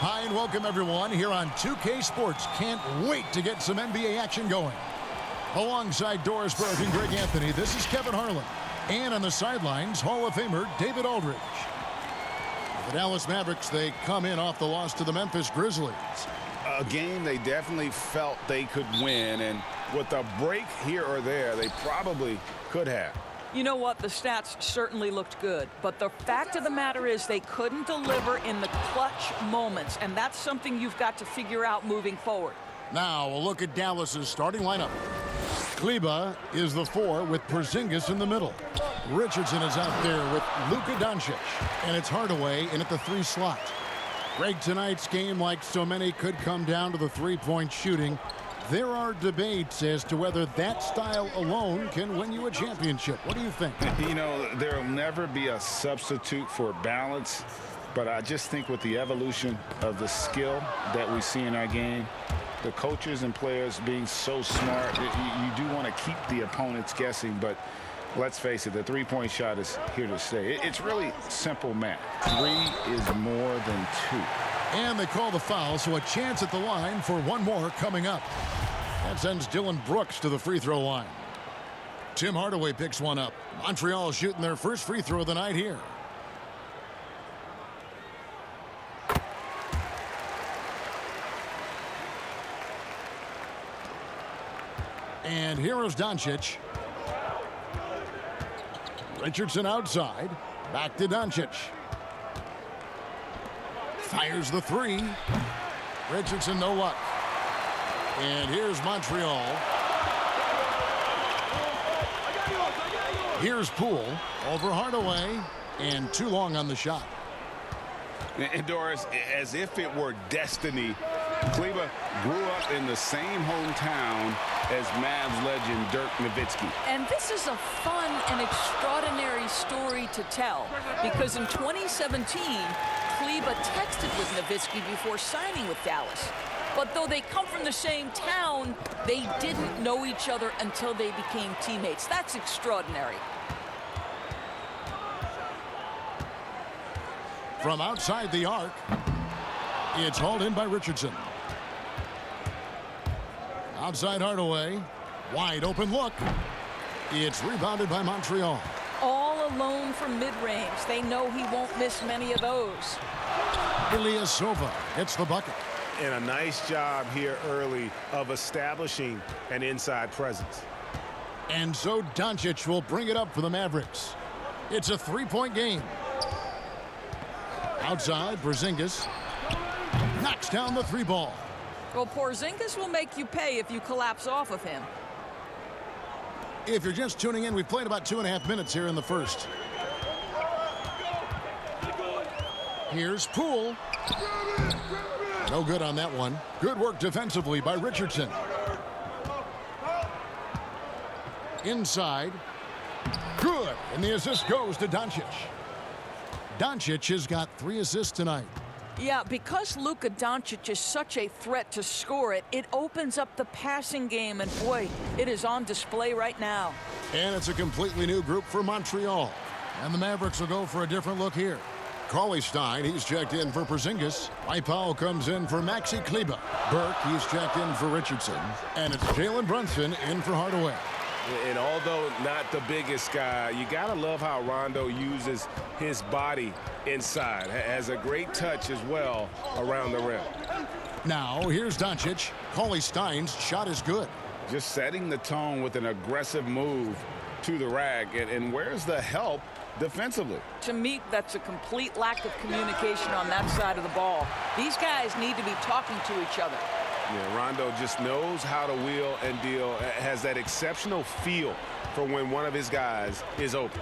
Hi and welcome everyone here on 2K Sports. Can't wait to get some NBA action going. Alongside Doris Burke and Greg Anthony, this is Kevin Harlan. And on the sidelines, Hall of Famer David Aldridge. The Dallas Mavericks, they come in off the loss to the Memphis Grizzlies. A game they definitely felt they could win, and with a break here or there, they probably could have. You know what? The stats certainly looked good, but the fact of the matter is they couldn't deliver in the clutch moments, and that's something you've got to figure out moving forward. Now, a look at Dallas's starting lineup. Kleba is the 4 with Porzingis in the middle. Richardson is out there with Luka Doncic, and it's Hardaway in at the 3 slot. Greg, tonight's game, like so many, could come down to the three-point shooting. There are debates as to whether that style alone can win you a championship. What do you think? You know, there will never be a substitute for balance, but I just think with the evolution of the skill that we see in our game, the coaches and players being so smart, you do want to keep the opponents guessing, but let's face it, the three-point shot is here to stay. It's really simple math. 3 is more than 2. And they call the foul, so a chance at the line for one more coming up. That sends Dylan Brooks to the free throw line. Tim Hardaway picks one up. Montreal shooting their first free throw of the night here. And here is Doncic. Richardson outside. Back to Doncic. Fires the 3. Richardson, no luck. And here's Montreal. Here's Poole over Hardaway. And too long on the shot. And Doris, as if it were destiny, Kleba grew up in the same hometown as Mavs legend Dirk Nowitzki. And this is a fun and extraordinary story to tell, because in 2017, Kleba texted with Nowitzki before signing with Dallas. But though they come from the same town, they didn't know each other until they became teammates. That's extraordinary. From outside the arc, it's hauled in by Richardson. Outside Hardaway. Wide open look. It's rebounded by Montreal. All alone from mid-range. They know he won't miss many of those. Ilyasova hits the bucket. And a nice job here early of establishing an inside presence. And so Doncic will bring it up for the Mavericks. It's a 3-point game. Outside, Porzingis knocks down the 3 ball. Well, Porzingis will make you pay if you collapse off of him. If you're just tuning in, we've played about 2.5 minutes here in the first. Here's Poole. No good on that one. Good work defensively by Richardson. Inside. Good. And the assist goes to Doncic. Doncic has got 3 assists tonight. Yeah, because Luka Doncic is such a threat to score it, it opens up the passing game, and boy, it is on display right now. And it's a completely new group for Montreal. And the Mavericks will go for a different look here. Cauley Stein, he's checked in for Porzingis. Mike Powell comes in for Maxi Kleba. Burke, he's checked in for Richardson. And it's Jalen Brunson in for Hardaway. And although not the biggest guy, you got to love how Rondo uses his body inside. Has a great touch as well around the rim. Now, here's Doncic. Cauley Stein's shot is good. Just setting the tone with an aggressive move to the rack. And where's the help defensively? To me, that's a complete lack of communication on that side of the ball. These guys need to be talking to each other. Yeah, Rondo just knows how to wheel and deal, has that exceptional feel for when one of his guys is open.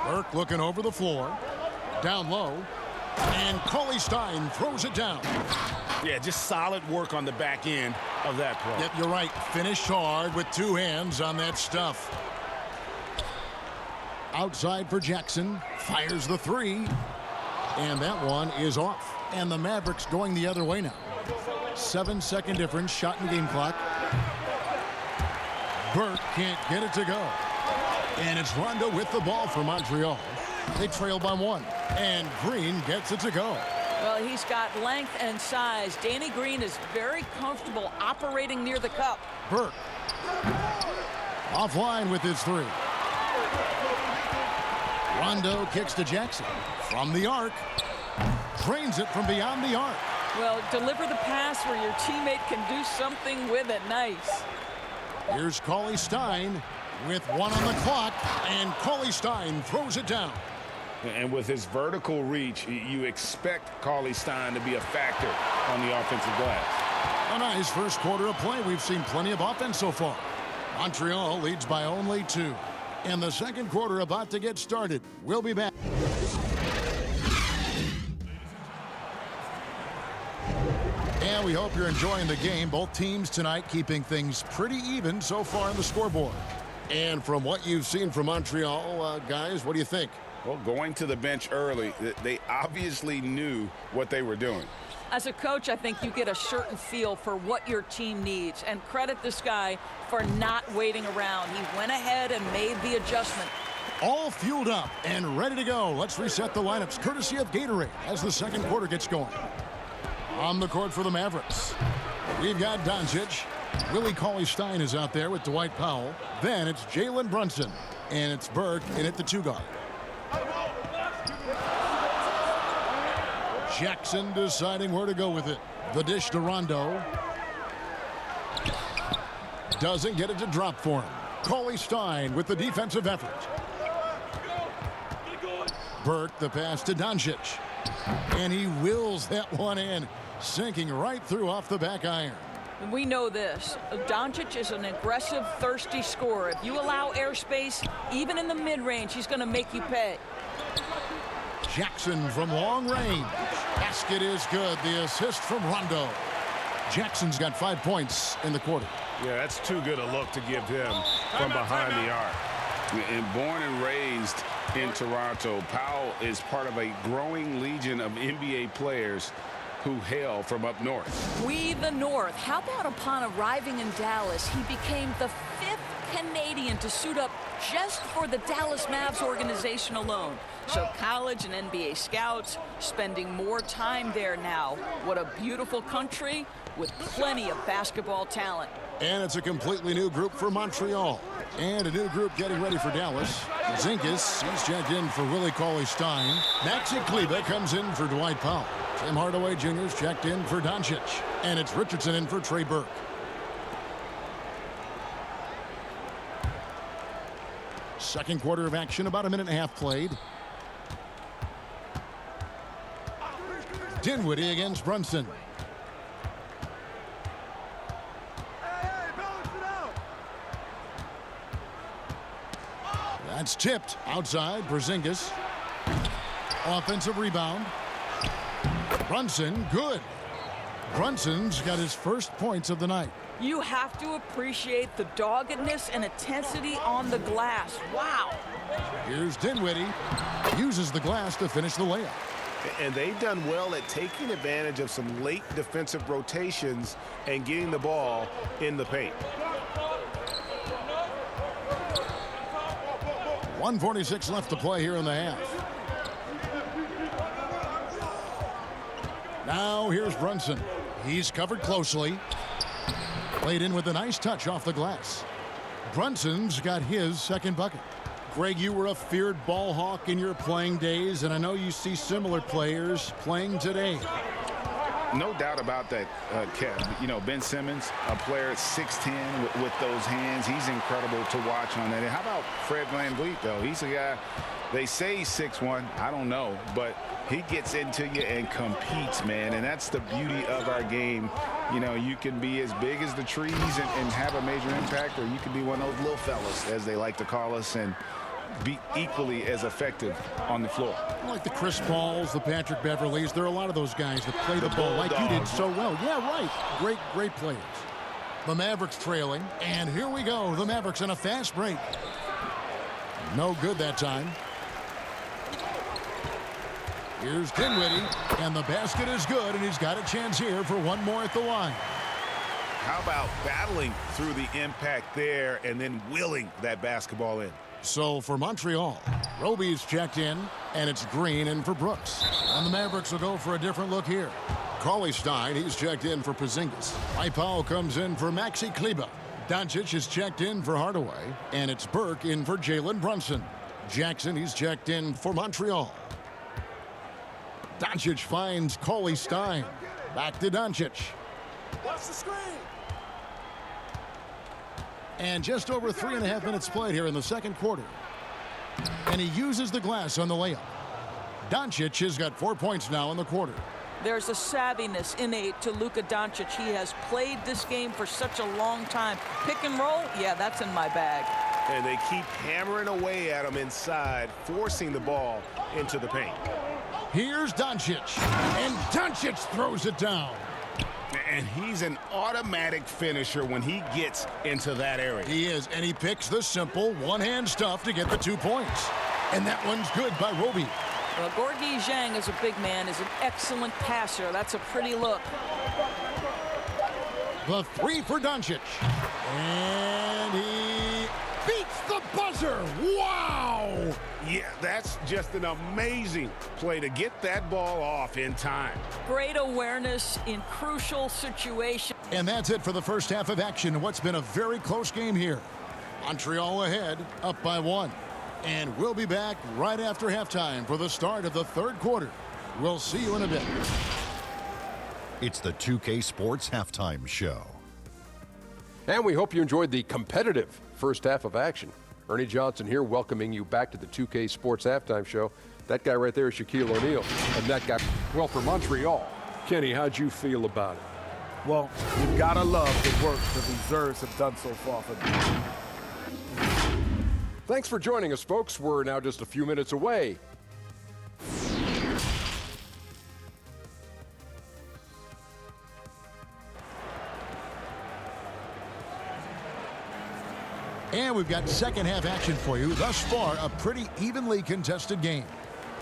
Burke looking over the floor. Down low. And Cauley Stein throws it down. Yeah, just solid work on the back end of that play. Yep, you're right. Finished hard with 2 hands on that stuff. Outside for Jackson. Fires the 3. And that one is off. And the Mavericks going the other way now. 7-second difference, shot in game clock. Burke can't get it to go. And it's Rondo with the ball for Montreal. They trail by 1. And Green gets it to go. Well, he's got length and size. Danny Green is very comfortable operating near the cup. Burke. Offline with his 3. Rondo kicks to Jackson. From the arc. Drains it from beyond the arc. Well, deliver the pass where your teammate can do something with it. Nice. Here's Cauley Stein with 1 on the clock. And Cauley Stein throws it down. And with his vertical reach, you expect Cauley Stein to be a factor on the offensive glass. A nice first quarter of play. We've seen plenty of offense so far. Montreal leads by only 2. And the second quarter about to get started. We'll be back. And we hope you're enjoying the game. Both teams tonight keeping things pretty even so far on the scoreboard. And from what you've seen from Montreal, guys, what do you think? Well, going to the bench early, they obviously knew what they were doing. As a coach, I think you get a certain feel for what your team needs. And credit this guy for not waiting around. He went ahead and made the adjustment. All fueled up and ready to go. Let's reset the lineups courtesy of Gatorade as the second quarter gets going. On the court for the Mavericks, we've got Doncic. Willie Cauley-Stein is out there with Dwight Powell. Then it's Jalen Brunson. And it's Burke in at the 2 guard. Jackson deciding where to go with it. The dish to Rondo. Doesn't get it to drop for him. Cauley-Stein with the defensive effort. Burke the pass to Doncic. And he wills that one in. Sinking right through off the back iron. We know this. Doncic is an aggressive, thirsty scorer. If you allow airspace, even in the mid-range, he's going to make you pay. Jackson from long range. Basket is good. The assist from Rondo. Jackson's got 5 points in the quarter. Yeah, that's too good a look to give him from behind the arc. And born and raised in Toronto, Powell is part of a growing legion of NBA players who hail from up north. We the North. How about upon arriving in Dallas, he became the 5th Canadian to suit up just for the Dallas Mavs organization alone. So college and NBA scouts spending more time there now. What a beautiful country with plenty of basketball talent. And it's a completely new group for Montreal. And a new group getting ready for Dallas. Zinkus, he's checked in for Willie Cauley-Stein. Maxi Kleber comes in for Dwight Powell. Tim Hardaway Jr.'s checked in for Doncic. And it's Richardson in for Trey Burke. Second quarter of action, about a minute and a half played. Dinwiddie against Brunson. That's tipped outside. Porzingis. Offensive rebound. Brunson, good. Brunson's got his first points of the night. You have to appreciate the doggedness and intensity on the glass. Wow. Here's Dinwiddie. Uses the glass to finish the layup. And they've done well at taking advantage of some late defensive rotations and getting the ball in the paint. 1:46 left to play here in the half. Now here's Brunson. He's covered closely. Played in with a nice touch off the glass. Brunson's got his second bucket. Greg, you were a feared ball hawk in your playing days, and I know you see similar players playing today. No doubt about that, Kev. You know, Ben Simmons, a player at 6'10" with those hands. He's incredible to watch on that. And how about Fred VanVleet, though? He's a guy, they say he's 6'1". I don't know, but he gets into you and competes, man. And that's the beauty of our game. You know, you can be as big as the trees and have a major impact, or you can be one of those little fellas, as they like to call us, and be equally as effective on the floor. Like the Chris Pauls, the Patrick Beverleys. There are a lot of those guys that play the ball like you did so well. Yeah, right. Great players. The Mavericks trailing. And here we go. The Mavericks on a fast break. No good that time. Here's Dinwiddie. And the basket is good. And he's got a chance here for one more at the line. How about battling through the impact there and then willing that basketball in? So for Montreal, Roby's checked in, and it's Green in for Brooks. And the Mavericks will go for a different look here. Cauley Stein, he's checked in for Porzingis. Powell comes in for Maxi Kleber. Doncic is checked in for Hardaway, and it's Burke in for Jalen Brunson. Jackson, he's checked in for Montreal. Doncic finds Cauley Stein. Back to Doncic. Watch the screen. And just over 3.5 minutes played here in the second quarter. And he uses the glass on the layup. Doncic has got 4 points now in the quarter. There's a savviness innate to Luka Doncic. He has played this game for such a long time. Pick and roll, yeah, that's in my bag. And they keep hammering away at him inside, forcing the ball into the paint. Here's Doncic. And Doncic throws it down. And he's an automatic finisher when he gets into that area. He is, and he picks the simple one-hand stuff to get the 2 points. And that one's good by Roby. Well, Gorgui Zhang, as a big man, is an excellent passer. That's a pretty look. The three for Doncic. And he beats the buzzer. Wow! Yeah, that's just an amazing play to get that ball off in time. Great awareness in crucial situations. And that's it for the first half of action. What's been a very close game here. Montreal ahead, up by 1. And we'll be back right after halftime for the start of the third quarter. We'll see you in a bit. It's the 2K Sports Halftime Show. And we hope you enjoyed the competitive first half of action. Ernie Johnson here welcoming you back to the 2K Sports Halftime Show. That guy right there is Shaquille O'Neal. And that guy, well, for Montreal. Kenny, how'd you feel about it? Well, you gotta love the work the reserves have done so far for them. Thanks for joining us, folks. We're now just a few minutes away. And we've got second half action for you. Thus far, a pretty evenly contested game.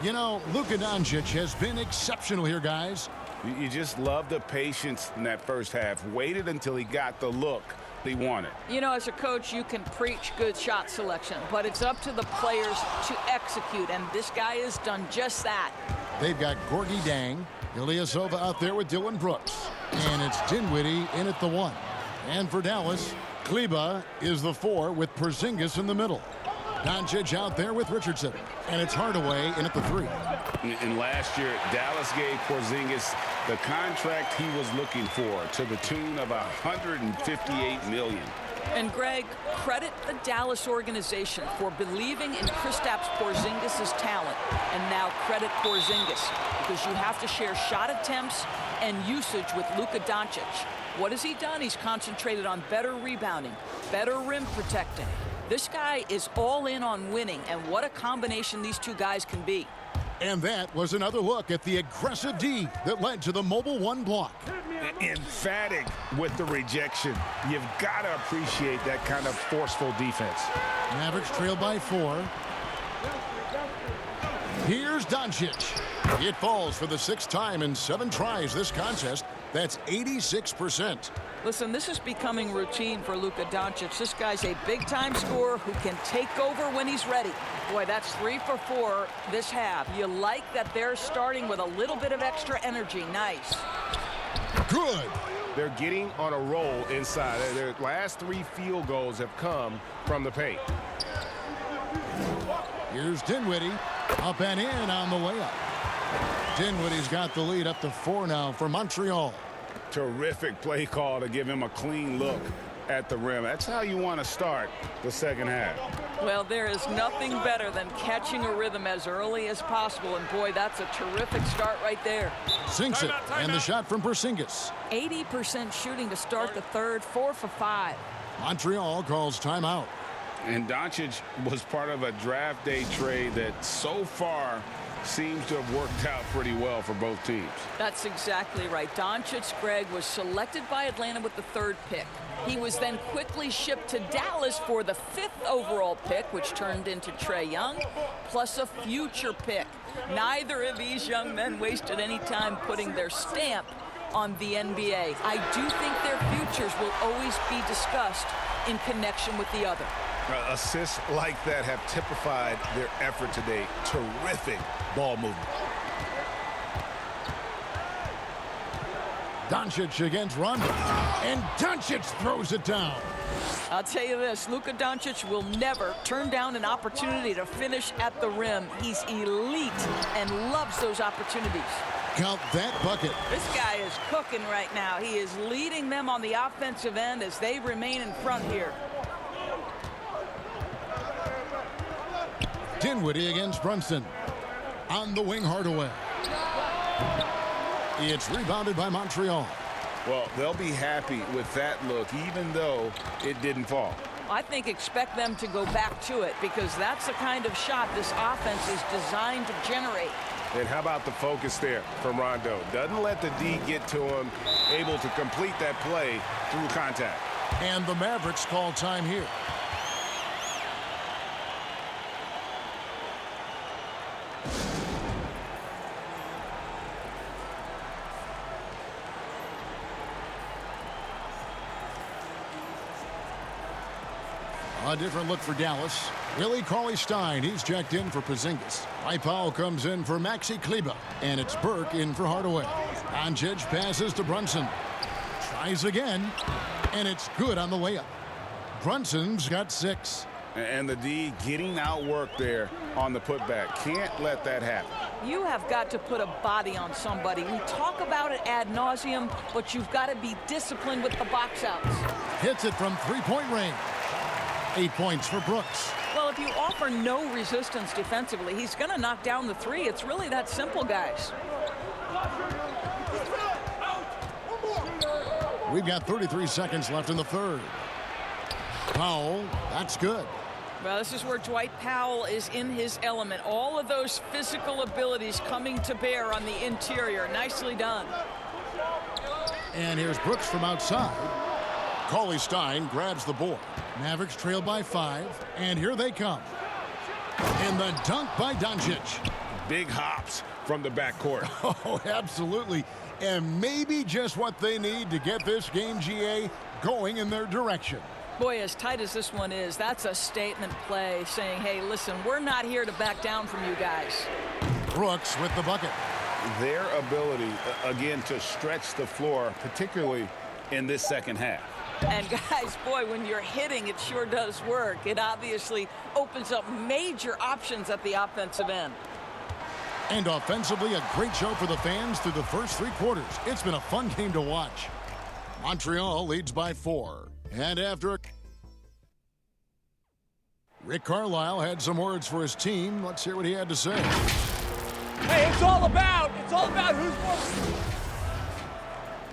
You know, Luka Doncic has been exceptional here, guys. You just love the patience in that first half. Waited until he got the look he wanted. You know, as a coach, you can preach good shot selection, but it's up to the players to execute, and this guy has done just that. They've got Gorgui Dang, Ilyasova out there with Dylan Brooks, and it's Dinwiddie in at the 1. And for Dallas, Kleber is the 4 with Porzingis in the middle. Doncic out there with Richardson, and it's Hardaway in at the 3. And last year, Dallas gave Porzingis the contract he was looking for to the tune of $158 million. And Greg, credit the Dallas organization for believing in Kristaps Porzingis' talent. And now credit Porzingis, because you have to share shot attempts and usage with Luka Doncic. What has he done? He's concentrated on better rebounding, better rim protecting. This guy is all in on winning, and what a combination these two guys can be. And that was another look at the aggressive D that led to the mobile 1 block. Emphatic with the rejection. You've got to appreciate that kind of forceful defense. Mavericks trail by 4. Here's Doncic. It falls for the 6th time in 7 tries this contest. That's 86%. Listen, this is becoming routine for Luka Doncic. This guy's a big-time scorer who can take over when he's ready. Boy, that's 3 for 4 this half. You like that they're starting with a little bit of extra energy. Nice. Good. They're getting on a roll inside. Their last 3 field goals have come from the paint. Here's Dinwiddie. Up and in on the layup. Dinwiddie's got the lead up to 4 now for Montreal. Terrific play call to give him a clean look at the rim. That's how you want to start the second half. Well, there is nothing better than catching a rhythm as early as possible. And, boy, that's a terrific start right there. Sinks it, and the shot from Porzingis. 80% shooting to start the third, 4 for 5. Montreal calls timeout. And Doncic was part of a draft day trade that so far seems to have worked out pretty well for both teams. That's exactly right. Doncic, Greg, was selected by Atlanta with the 3rd pick. He was then quickly shipped to Dallas for the 5th overall pick, which turned into Trae Young, plus a future pick. Neither of these young men wasted any time putting their stamp on the NBA. I do think their futures will always be discussed in connection with the other. Assists like that have typified their effort today. Terrific ball movement. Doncic against Rondo. And Doncic throws it down. I'll tell you this, Luka Doncic will never turn down an opportunity to finish at the rim. He's elite and loves those opportunities. Count that bucket. This guy is cooking right now. He is leading them on the offensive end as they remain in front here. Dinwiddie against Brunson. On the wing, Hardaway. It's rebounded by Montreal. Well, they'll be happy with that look, even though it didn't fall. I think expect them to go back to it because that's the kind of shot this offense is designed to generate. And how about the focus there from Rondo? Doesn't let the D get to him, able to complete that play through contact. And the Mavericks call time here. A different look for Dallas. Willie Cauley-Stein, he's checked in for Porzingis. Mike Powell comes in for Maxi Kleber. And it's Burke in for Hardaway. Doncic passes to Brunson. Tries again. And it's good on the layup. Brunson's got 6. And the D getting outworked there on the putback. Can't let that happen. You have got to put a body on somebody. We talk about it ad nauseum, but you've got to be disciplined with the box outs. Hits it from three-point range. 8 points for Brooks. Well, if you offer no resistance defensively, he's going to knock down the 3. It's really that simple, guys. We've got 33 seconds left in the third. Powell, that's good. Well, this is where Dwight Powell is in his element. All of those physical abilities coming to bear on the interior. Nicely done. And here's Brooks from outside. Cauley-Stein grabs the board. Mavericks trail by 5, and here they come. And the dunk by Doncic. Big hops from the backcourt. Oh, absolutely. And maybe just what they need to get this game, GA, going in their direction. Boy, as tight as this one is, that's a statement play saying, hey, listen, we're not here to back down from you guys. Brooks with the bucket. Their ability, again, to stretch the floor, particularly in this second half. And guys, boy, when you're hitting, it sure does work. It obviously opens up major options at the offensive end. And offensively, a great show for the fans through the first 3 quarters. It's been a fun game to watch. Montreal leads by 4. And after Rick Carlisle had some words for his team. Let's hear what he had to say. Hey, it's all about who's more.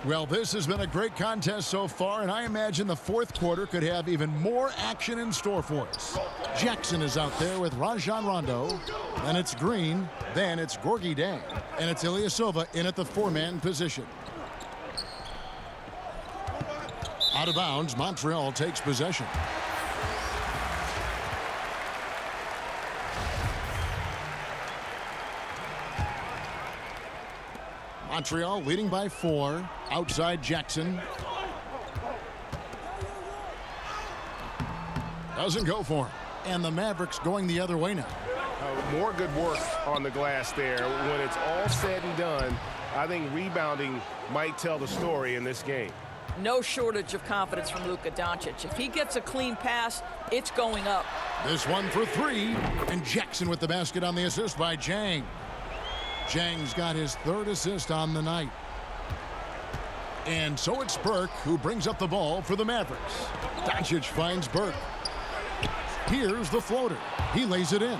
Well, this has been a great contest so far, and I imagine the fourth quarter could have even more action in store for us. Jackson is out there with Rajon Rondo. Then it's Green. Then it's Gorgui Dieng. And it's Ilyasova in at the 4-man position. Out of bounds, Montreal takes possession. Montreal leading by 4. Outside Jackson. Doesn't go for him. And the Mavericks going the other way now. More good work on the glass there. When it's all said and done, I think rebounding might tell the story in this game. No shortage of confidence from Luka Doncic. If he gets a clean pass, it's going up. This one for 3. And Jackson with the basket on the assist by Dieng. Dieng's got his 3rd assist on the night. And so it's Burke who brings up the ball for the Mavericks. Doncic finds Burke. Here's the floater. He lays it in.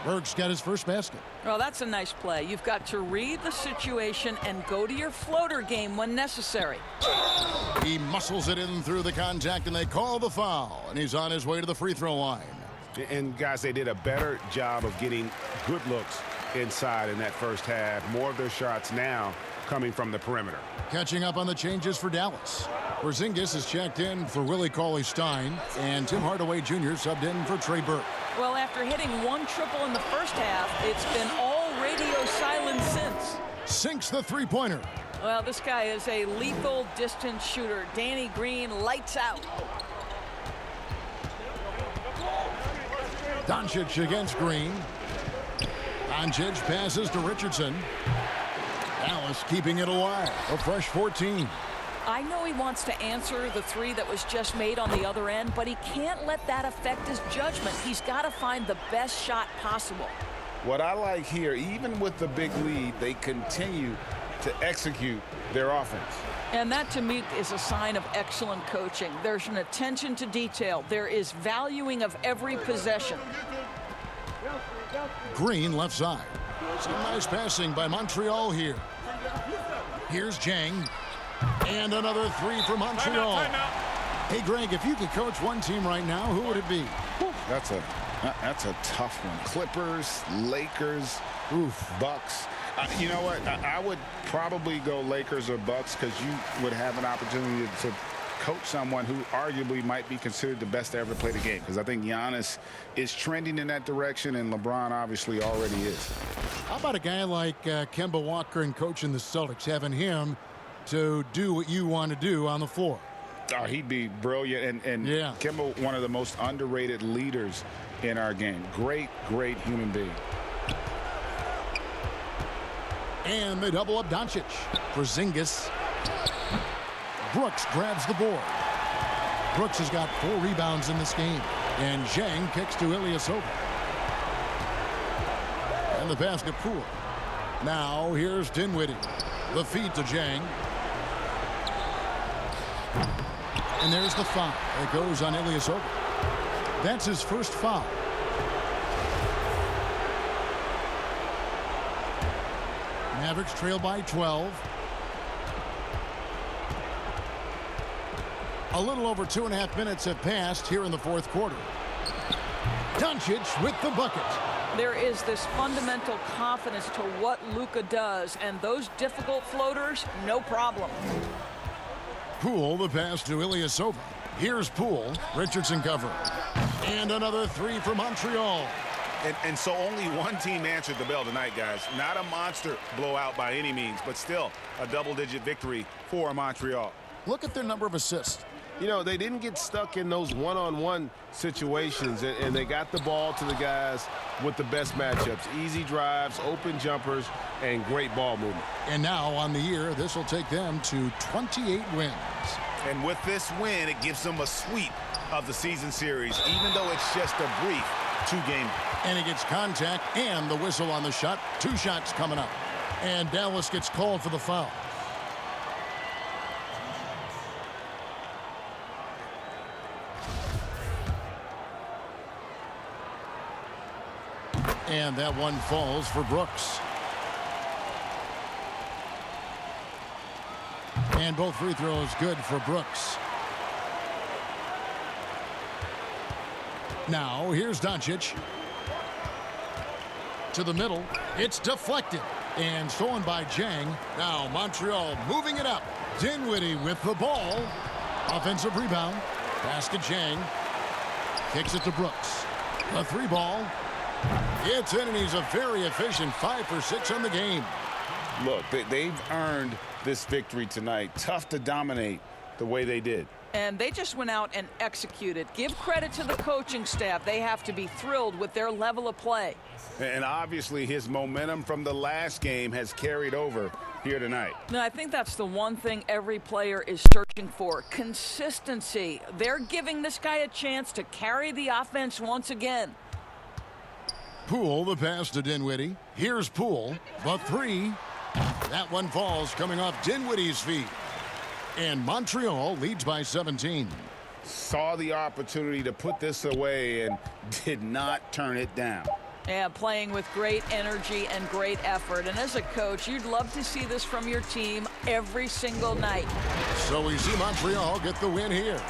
Burke's got his first basket. Well, that's a nice play. You've got to read the situation and go to your floater game when necessary. He muscles it in through the contact, and they call the foul. And he's on his way to the free throw line. And, guys, they did a better job of getting good looks inside in that first half. More of their shots now coming from the perimeter. Catching up on the changes for Dallas. Porzingis is checked in for Willie Cauley-Stein, and Tim Hardaway Jr. subbed in for Trey Burke. Well, after hitting 1 triple in the first half, it's been all radio silence since. Sinks the three-pointer. Well, this guy is a lethal distance shooter. Danny Green lights out. Doncic against Green. Doncic passes to Richardson. Dallas keeping it alive. A fresh 14. I know he wants to answer the three that was just made on the other end, but he can't let that affect his judgment. He's got to find the best shot possible. What I like here, even with the big lead, they continue to execute their offense. And that, to me, is a sign of excellent coaching. There's an attention to detail. There is valuing of every possession. Green left side. Some nice passing by Montreal here. Here's Jang. And another three for Montreal. Hey, Greg, if you could coach one team right now, who would it be? That's a tough one. Clippers, Lakers, Bucks. You know what? I would probably go Lakers or Bucks because you would have an opportunity to coach someone who arguably might be considered the best to ever play the game, because I think Giannis is trending in that direction, and LeBron obviously already is. How about a guy like Kemba Walker and coaching the Celtics, having him to do what you want to do on the floor? Oh, he'd be brilliant. And yeah. Kemba, one of the most underrated leaders in our game. Great human being. And they double up Doncic. Porzingis. Brooks grabs the board. Brooks has got 4 rebounds in this game. And Zhang kicks to Ilyasova. And the pass to Poole. Now here's Dinwiddie. The feed to Zhang. And there's the foul. It goes on Ilyasova. That's his first foul. Mavericks trail by 12. A little over 2.5 minutes have passed here in the fourth quarter. Doncic with the bucket. There is this fundamental confidence to what Luka does, and those difficult floaters, no problem. Poole, the pass to Ilyasova. Here's Poole. Richardson cover. And another three for Montreal. And so only one team answered the bell tonight, guys. Not a monster blowout by any means, but still a double-digit victory for Montreal. Look at their number of assists. You know, they didn't get stuck in those one-on-one situations, and they got the ball to the guys with the best matchups. Easy drives, open jumpers, and great ball movement. And now on the year, this will take them to 28 wins. And with this win, it gives them a sweep of the season series, even though it's just a brief 2-game. And he gets contact and the whistle on the shot. 2 shots coming up. And Dallas gets called for the foul. And that one falls for Brooks. And both free throws good for Brooks. Now here's Doncic. To the middle. It's deflected. And stolen by Zhang. Now Montreal moving it up. Dinwiddie with the ball. Offensive rebound. Pass to Zhang. Kicks it to Brooks. A 3-ball. It's in, and he's a very efficient 5 for 6 on the game. Look, they've earned this victory tonight. Tough to dominate the way they did. And they just went out and executed. Give credit to the coaching staff. They have to be thrilled with their level of play. And obviously his momentum from the last game has carried over here tonight. Now, I think that's the one thing every player is searching for. Consistency. They're giving this guy a chance to carry the offense once again. Poole, the pass to Dinwiddie. Here's Poole. The 3. That one falls coming off Dinwiddie's feet. And Montreal leads by 17. Saw the opportunity to put this away and did not turn it down. Yeah, playing with great energy and great effort. And as a coach, you'd love to see this from your team every single night. So we see Montreal get the win here.